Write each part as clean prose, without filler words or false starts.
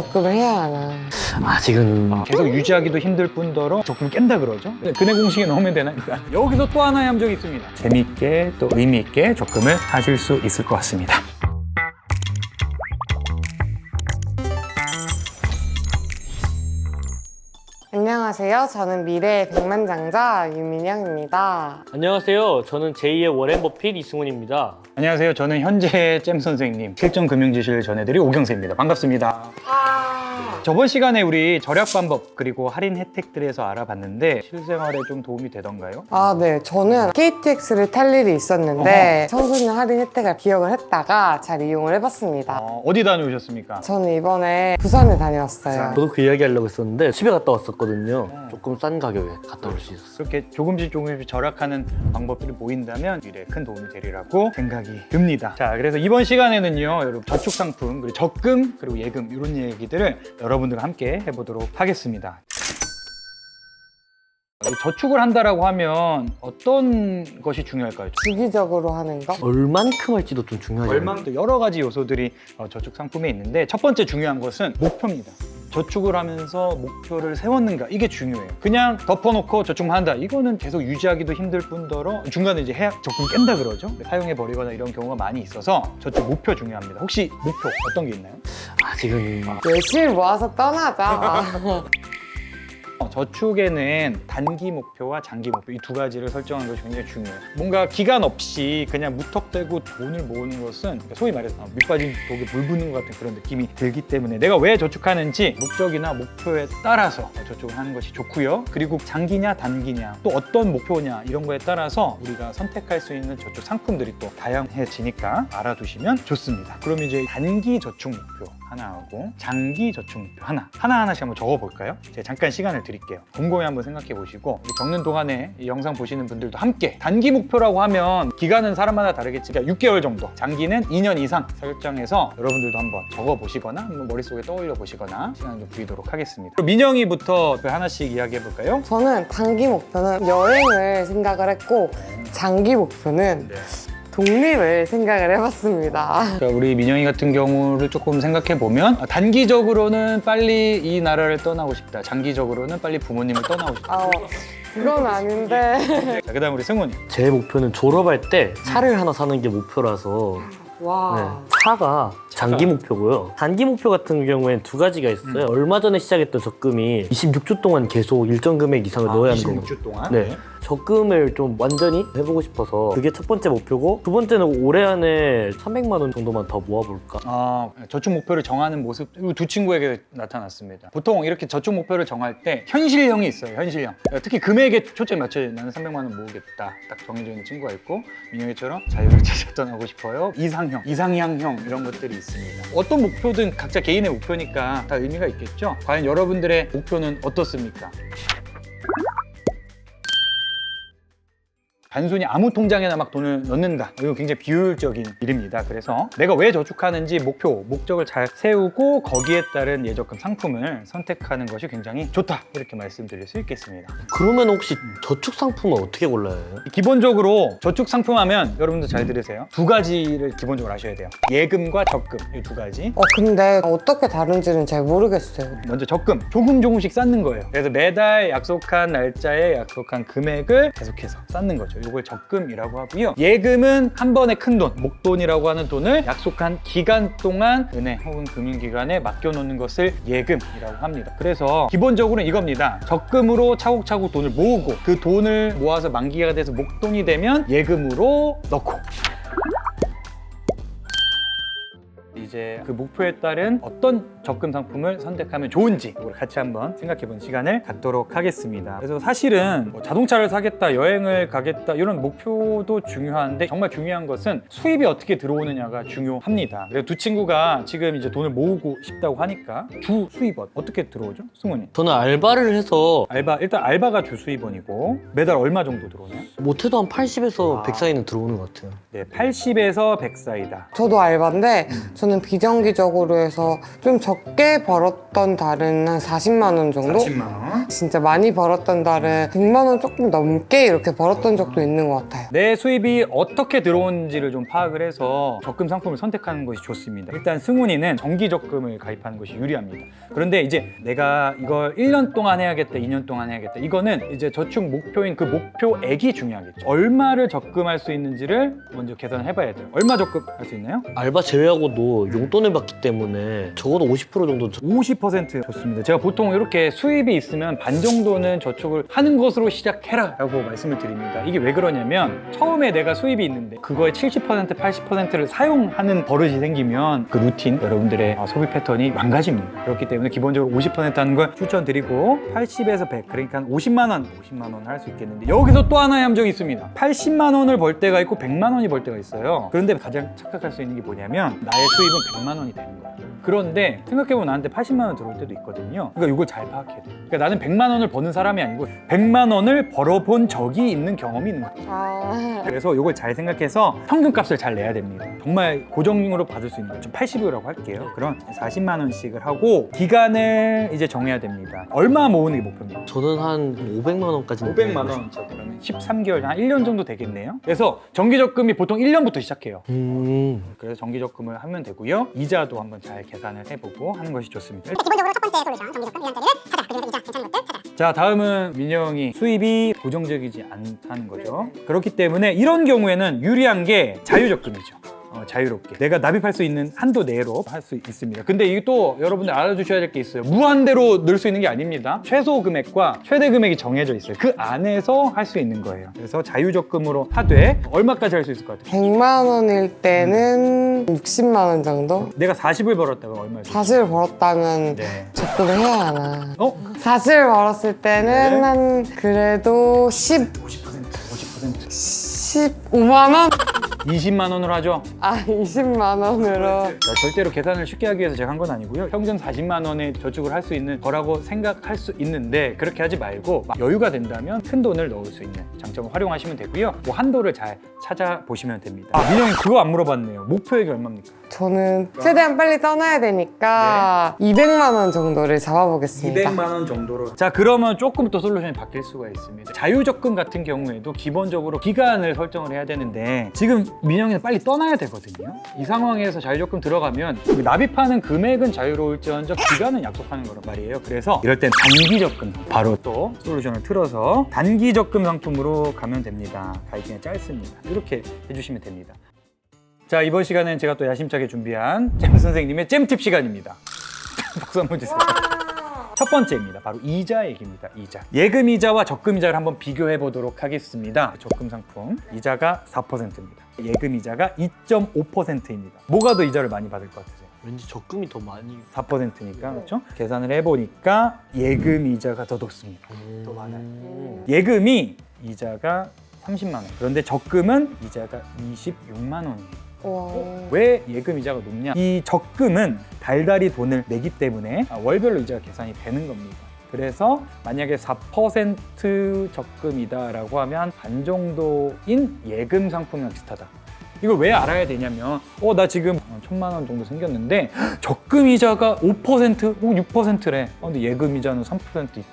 적금을 해야 하나. 아직은 계속 유지하기도 힘들 뿐더러 적금 깬다 그러죠. 근해 공식에 넣으면 되나 일단. 여기서 또 하나의 함정이 있습니다. 재미있게 또 의미있게 적금을 하실 수 있을 것 같습니다. 안녕하세요. 저는 미래의 백만장자 유민영입니다. 안녕하세요. 저는 제2의 워렌 버핏 이승훈입니다. 안녕하세요. 저는 현재 잼 선생님 실전 금융 지식을 전해드릴 오경세입니다. 반갑습니다. 저번 시간에 우리 절약 방법 그리고 할인 혜택들에서 알아봤는데 실생활에 좀 도움이 되던가요? 네. 저는 KTX를 탈 일이 있었는데 청소년 할인 혜택을 기억을 했다가 잘 이용을 해봤습니다. 어디 다녀오셨습니까? 저는 이번에 부산에 다녀왔어요. 저도 그 이야기 하려고 했었는데 집에 갔다 왔었거든요. 조금 싼 가격에 갔다 올 수 있었어요. 그렇게 조금씩 절약하는 방법들이 보인다면 미래에 큰 도움이 되리라고 생각이 듭니다. 자, 그래서 이번 시간에는요, 여러분 저축 상품, 그리고 적금, 그리고 예금 이런 얘기들을 여러분들과 함께 해보도록 하겠습니다. 저축을 한다라고 하면 어떤 것이 중요할까요? 주기적으로 하는 거? 얼만큼 할지도 좀 중요하죠. 얼마나 여러 가지 요소들이 저축 상품에 있는데 첫 번째 중요한 것은 목표입니다. 저축을 하면서 목표를 세웠는가 이게 중요해요. 그냥 덮어놓고 저축만 한다 이거는 계속 유지하기도 힘들 뿐더러 중간에 이제 해약 적금 깬다 그러죠. 사용해 버리거나 이런 경우가 많이 있어서 저축 목표 중요합니다. 혹시 목표 어떤 게 있나요? 아직은 열심히 모아서 떠나자. 저축에는 단기 목표와 장기 목표 이 두 가지를 설정하는 것이 굉장히 중요해요. 뭔가 기간 없이 그냥 무턱대고 돈을 모으는 것은 소위 말해서 밑빠진 독에 물 붓는 것 같은 그런 느낌이 들기 때문에 내가 왜 저축하는지 목적이나 목표에 따라서 저축을 하는 것이 좋고요. 그리고 장기냐 단기냐 또 어떤 목표냐 이런 거에 따라서 우리가 선택할 수 있는 저축 상품들이 또 다양해지니까 알아두시면 좋습니다. 그럼 이제 단기 저축 목표 하나하고 장기 저축 목표 하나하나씩 한번 적어볼까요? 제가 잠깐 시간을 드릴게요. 곰곰이 한번 생각해 보시고 적는 동안에 이 영상 보시는 분들도 함께 단기 목표라고 하면 기간은 사람마다 다르겠지만 6개월 정도, 장기는 2년 이상 설정해서 여러분들도 한번 적어보시거나 한번 머릿속에 떠올려 보시거나 시간을 좀 드리도록 하겠습니다. 그럼 민영이부터 하나씩 이야기해 볼까요? 저는 단기 목표는 여행을 생각을 했고 장기 목표는 독립을 생각을 해봤습니다. 그러니까 우리 민영이 같은 경우를 조금 생각해 보면 단기적으로는 빨리 이 나라를 떠나고 싶다. 장기적으로는 빨리 부모님을 떠나고 싶다. 그건 아닌데. 자, 그다음 우리 승훈이. 제 목표는 졸업할 때 차를 하나 사는 게 목표라서 와. 차가 장기 목표고요. 단기 목표 같은 경우에는 두 가지가 있어요. 얼마 전에 시작했던 적금이 26주 동안 계속 일정 금액 이상을 넣어야 하는 거예요. 26주 동안? 네. 적금을 좀 완전히 해보고 싶어서 그게 첫 번째 목표고 두 번째는 올해 안에 300만 원 정도만 더 모아볼까. 저축 목표를 정하는 모습 두 친구에게 나타났습니다. 보통 이렇게 저축 목표를 정할 때 현실형이 있어요. 현실형. 특히 금액에 초점이 맞춰져 나는 300만 원 모으겠다. 딱 정해져 있는 친구가 있고 민영이처럼 자유를 찾아 떠나고 싶어요. 이상향형 이런 것들이 있습니다. 어떤 목표든 각자 개인의 목표니까 다 의미가 있겠죠. 과연 여러분들의 목표는 어떻습니까? 단순히 아무 통장에나 막 돈을 넣는다. 이거 굉장히 비효율적인 일입니다. 그래서 내가 왜 저축하는지 목적을 잘 세우고 거기에 따른 예적금 상품을 선택하는 것이 굉장히 좋다. 이렇게 말씀드릴 수 있겠습니다. 그러면 혹시 저축 상품은 어떻게 골라야 해요? 기본적으로 저축 상품 하면 여러분들 잘 들으세요. 두 가지를 기본적으로 아셔야 돼요. 예금과 적금 이 두 가지. 근데 어떻게 다른지는 잘 모르겠어요. 먼저 적금 조금씩 쌓는 거예요. 그래서 매달 약속한 날짜에 약속한 금액을 계속해서 쌓는 거죠. 이걸 적금이라고 하고요. 예금은 한 번에 큰 돈, 목돈이라고 하는 돈을 약속한 기간 동안 은행 혹은 금융기관에 맡겨놓는 것을 예금이라고 합니다. 그래서 기본적으로는 이겁니다. 적금으로 차곡차곡 돈을 모으고 그 돈을 모아서 만기가 돼서 목돈이 되면 예금으로 넣고 이제 그 목표에 따른 어떤 적금 상품을 선택하면 좋은지 이걸 같이 한번 생각해보는 시간을 갖도록 하겠습니다. 그래서 사실은 자동차를 사겠다, 여행을 가겠다 이런 목표도 중요한데 정말 중요한 것은 수입이 어떻게 들어오느냐가 중요합니다. 그래서 두 친구가 지금 이제 돈을 모으고 싶다고 하니까 주 수입원 어떻게 들어오죠? 승훈이? 저는 알바를 해서 일단 알바가 주 수입원이고 매달 얼마 정도 들어오나요? 못해도 한 80에서 100 사이는 들어오는 것 같아요. 네, 80에서 100 사이다. 저도 알바인데 저는 비정기적으로 해서 좀 적게 벌었던 달은 한 40만 원 정도? 40만 원. 진짜 많이 벌었던 달은 100만 원 조금 넘게 이렇게 벌었던 적도 있는 것 같아요. 내 수입이 어떻게 들어오는지를 좀 파악을 해서 적금 상품을 선택하는 것이 좋습니다. 일단 승훈이는 정기 적금을 가입하는 것이 유리합니다. 그런데 이제 내가 이걸 1년 동안 해야겠다, 2년 동안 해야겠다. 이거는 이제 저축 목표인 그 목표액이 중요하겠죠. 얼마를 적금할 수 있는지를 먼저 계산을 해봐야 돼요. 얼마 적금할 수 있나요? 알바 제외하고도 용돈을 받기 때문에 적어도 50% 정도 50% 좋습니다. 제가 보통 이렇게 수입이 있으면 반 정도는 저축을 하는 것으로 시작해라 라고 말씀을 드립니다. 이게 왜 그러냐면 처음에 내가 수입이 있는데 그거의 70% 80%를 사용하는 버릇이 생기면 그 루틴, 여러분들의 소비 패턴이 망가집니다. 그렇기 때문에 기본적으로 50% 하는 걸 추천드리고 80에서 100, 그러니까 한 50만 원 할 수 있겠는데 여기서 또 하나의 함정이 있습니다. 80만 원을 벌 때가 있고 100만 원이 벌 때가 있어요. 그런데 가장 착각할 수 있는 게 뭐냐면 나의 수입은 100만 원이 되는 거예요. 그런데 생각해보면 나한테 80만 원 들어올 때도 있거든요. 그러니까 이걸 잘 파악해야 돼요. 그러니까 나는 100만 원을 버는 사람이 아니고 100만 원을 벌어본 적이 있는 경험이 있는 거예요. 그래서 이걸 잘 생각해서 평균값을 잘 내야 됩니다. 정말 고정으로 받을 수 있는 좀 80이라고 할게요. 그럼 40만 원씩을 하고 기간을 이제 정해야 됩니다. 얼마 모으는 게 목표입니다. 저는 한 500만 원까지는 500만 원. 그러면 13개월, 한 1년 정도 되겠네요. 그래서 정기적금이 보통 1년부터 시작해요. 그래서 정기적금을 하면 되고요. 이자도 한번 잘 계산을 해보고 하는 것이 좋습니다. 기본적으로 첫 번째 솔루션 정기적금 1년짜리를 찾아라. 그리고 이자 괜찮은 것들 찾아라. 자, 다음은 민영이 수입이 고정적이지 않다는 거죠. 그렇기 때문에 이런 경우에는 유리한 게 자유적금이죠. 자유롭게 내가 납입할 수 있는 한도 내로 할 수 있습니다. 근데 이게 또 여러분들 알아주셔야 될 게 있어요. 무한대로 넣을 수 있는 게 아닙니다. 최소 금액과 최대 금액이 정해져 있어요. 그 안에서 할 수 있는 거예요. 그래서 자유적금으로 하되 얼마까지 할 수 있을 것 같아요? 100만 원일 때는 60만 원 정도? 내가 40을 벌었다가 얼마일 수 있어요? 40을 벌었다면 네. 적금을 해야 하나? 40을 벌었을 때는 네. 한 그래도 50%. 15만 원? 20만 원으로 하죠. 20만 원으로. 자, 절대로 계산을 쉽게 하기 위해서 제가 한 건 아니고요. 평균 40만 원의 저축을 할 수 있는 거라고 생각할 수 있는데 그렇게 하지 말고 여유가 된다면 큰 돈을 넣을 수 있는 장점을 활용하시면 되고요. 뭐 한도를 잘 찾아보시면 됩니다. 민영이 그거 안 물어봤네요. 목표액이 얼마입니까? 저는 최대한 빨리 떠나야 되니까 200만 원 정도를 잡아보겠습니다. 200만 원 정도로. 자, 그러면 조금 또 솔루션이 바뀔 수가 있습니다. 자유적금 같은 경우에도 기본적으로 기간을 설정을 해야 되는데 지금 민영이는 빨리 떠나야 되거든요. 이 상황에서 자유적금 들어가면 납입하는 금액은 자유로울지언정 기간은 약속하는 거란 말이에요. 그래서 이럴 땐 단기적금 바로 또 솔루션을 틀어서 단기적금 상품으로 가면 됩니다. 가입기간이 짧습니다. 이렇게 해주시면 됩니다. 자, 이번 시간엔 제가 또 야심차게 준비한 잼 선생님의 잼팁 시간입니다. 박수 한번 주세요. 첫 번째입니다. 바로 이자 얘기입니다. 이자. 예금 이자와 적금 이자를 한번 비교해 보도록 하겠습니다. 적금 상품 이자가 4%입니다. 예금 이자가 2.5%입니다. 뭐가 더 이자를 많이 받을 것 같으세요? 왠지 적금이 더 많이 4%니까 그렇죠? 계산을 해보니까 예금 이자가 더 높습니다. 더 많아요. 예금이 이자가 30만 원. 그런데 적금은 이자가 26만 원이에요. 와. 왜 예금 이자가 높냐? 이 적금은 달달이 돈을 내기 때문에 월별로 이자가 계산이 되는 겁니다. 그래서 만약에 4% 적금이다라고 하면 반 정도인 예금 상품이랑 비슷하다. 이걸 왜 알아야 되냐면 나 지금 1,000만 원 정도 생겼는데 적금 이자가 5%, 6%래. 근데 예금 이자는 3%,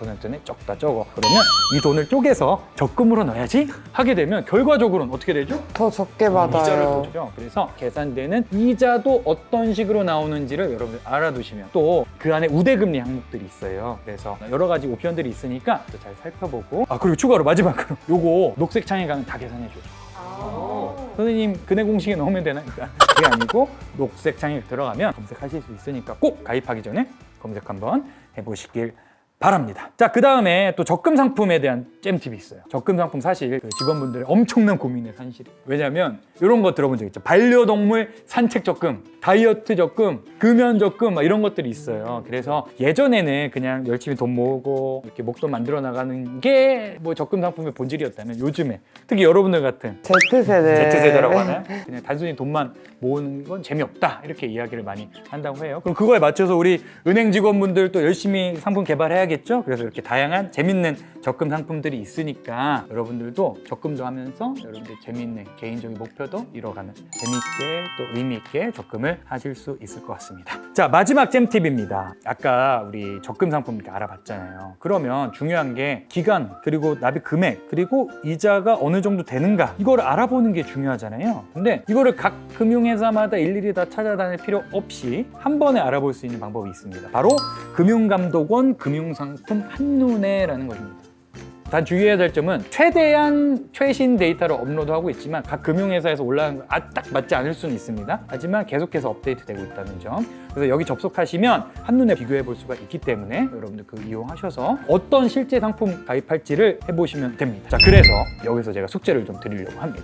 2%네. 적다 적어. 그러면 이 돈을 쪼개서 적금으로 넣어야지 하게 되면 결과적으로는 어떻게 되죠? 더 적게 이자를 받아요. 더 줘요. 그래서 계산되는 이자도 어떤 식으로 나오는지를 여러분들 알아두시면 또 그 안에 우대금리 항목들이 있어요. 그래서 여러 가지 옵션들이 있으니까 또 잘 살펴보고 그리고 추가로 마지막으로 요거 녹색 창에 가면 다 계산해줘요. 선생님 근해 공식에 넣으면 되나? 그게 아니고 녹색 창에 들어가면 검색하실 수 있으니까 꼭 가입하기 전에 검색 한번 해보시길 바랍니다. 자, 그 다음에 또 적금 상품에 대한 잼팁이 있어요. 적금 상품 사실 그 직원분들의 엄청난 고민의 산실이에요. 왜냐면 이런 거 들어본 적 있죠. 반려동물 산책 적금, 다이어트 적금, 금연 적금 막 이런 것들이 있어요. 그래서 예전에는 그냥 열심히 돈 모으고 이렇게 목돈 만들어 나가는 게 뭐 적금 상품의 본질이었다면 요즘에 특히 여러분들 같은 Z세대라고 하나요? 그냥 단순히 돈만 모으는 건 재미없다 이렇게 이야기를 많이 한다고 해요. 그럼 그거에 맞춰서 우리 은행 직원분들 또 열심히 상품 개발해야 해야겠죠? 그래서 이렇게 다양한 재밌는 적금 상품들이 있으니까 여러분들도 적금도 하면서 여러분들 재밌는 개인적인 목표도 이뤄가는 재밌게 또 의미 있게 적금을 하실 수 있을 것 같습니다. 자, 마지막 잼팁입니다. 아까 우리 적금 상품 이렇게 알아봤잖아요. 그러면 중요한 게 기간, 그리고 납입 금액, 그리고 이자가 어느 정도 되는가, 이걸 알아보는 게 중요하잖아요. 근데 이거를 각 금융회사마다 일일이 다 찾아다닐 필요 없이 한 번에 알아볼 수 있는 방법이 있습니다. 바로 금융감독원 금융상품 한눈에라는 것입니다. 단 주의해야 될 점은 최대한 최신 데이터를 업로드하고 있지만 각 금융회사에서 올라가는 거 딱 맞지 않을 수는 있습니다. 하지만 계속해서 업데이트되고 있다는 점. 그래서 여기 접속하시면 한눈에 비교해 볼 수가 있기 때문에 여러분들 그 이용하셔서 어떤 실제 상품 가입할지를 해보시면 됩니다. 자, 그래서 여기서 제가 숙제를 좀 드리려고 합니다.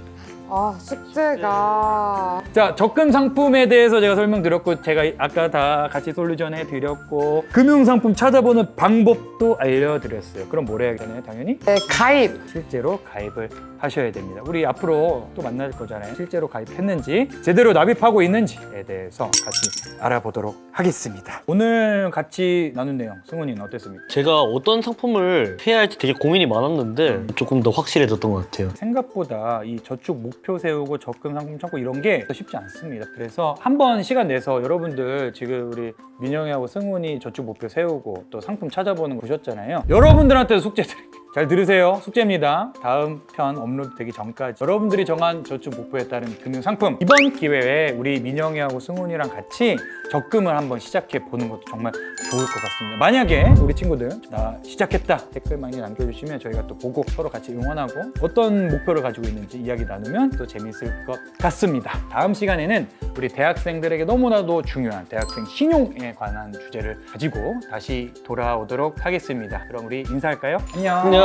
숙제가 자, 적금 상품에 대해서 제가 설명드렸고, 제가 아까 다 같이 솔루션 해드렸고, 금융상품 찾아보는 방법도 알려드렸어요. 그럼 뭘 해야 되나요? 당연히 네, 가입. 실제로 가입을 하셔야 됩니다. 우리 앞으로 또 만날 거잖아요. 실제로 가입했는지, 제대로 납입하고 있는지에 대해서 같이 알아보도록 하겠습니다. 오늘 같이 나눈 내용, 승훈이는 어땠습니까? 제가 어떤 상품을 해야 할지 되게 고민이 많았는데 조금 더 확실해졌던 것 같아요. 생각보다 이 저축 목표 세우고 적금 상품 찾고 이런 게 쉽지 않습니다. 그래서 한번 시간 내서 여러분들 지금 우리 민영이하고 승훈이 저축 목표 세우고 또 상품 찾아보는 거 보셨잖아요. 여러분들한테 숙제 드릴게요. 잘 들으세요. 숙제입니다. 다음 편 업로드 되기 전까지 여러분들이 정한 저축 목표에 따른 금융 상품, 이번 기회에 우리 민영이하고 승훈이랑 같이 적금을 한번 시작해 보는 것도 정말 좋을 것 같습니다. 만약에 우리 친구들 나 시작했다 댓글 많이 남겨주시면 저희가 또 보고 서로 같이 응원하고 어떤 목표를 가지고 있는지 이야기 나누면 또 재밌을 것 같습니다. 다음 시간에는 우리 대학생들에게 너무나도 중요한 대학생 신용에 관한 주제를 가지고 다시 돌아오도록 하겠습니다. 그럼 우리 인사할까요? 안녕. 안녕.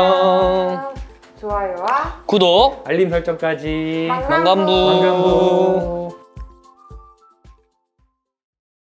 좋아요와 구독, 알림 설정까지. 만감부. 만감부.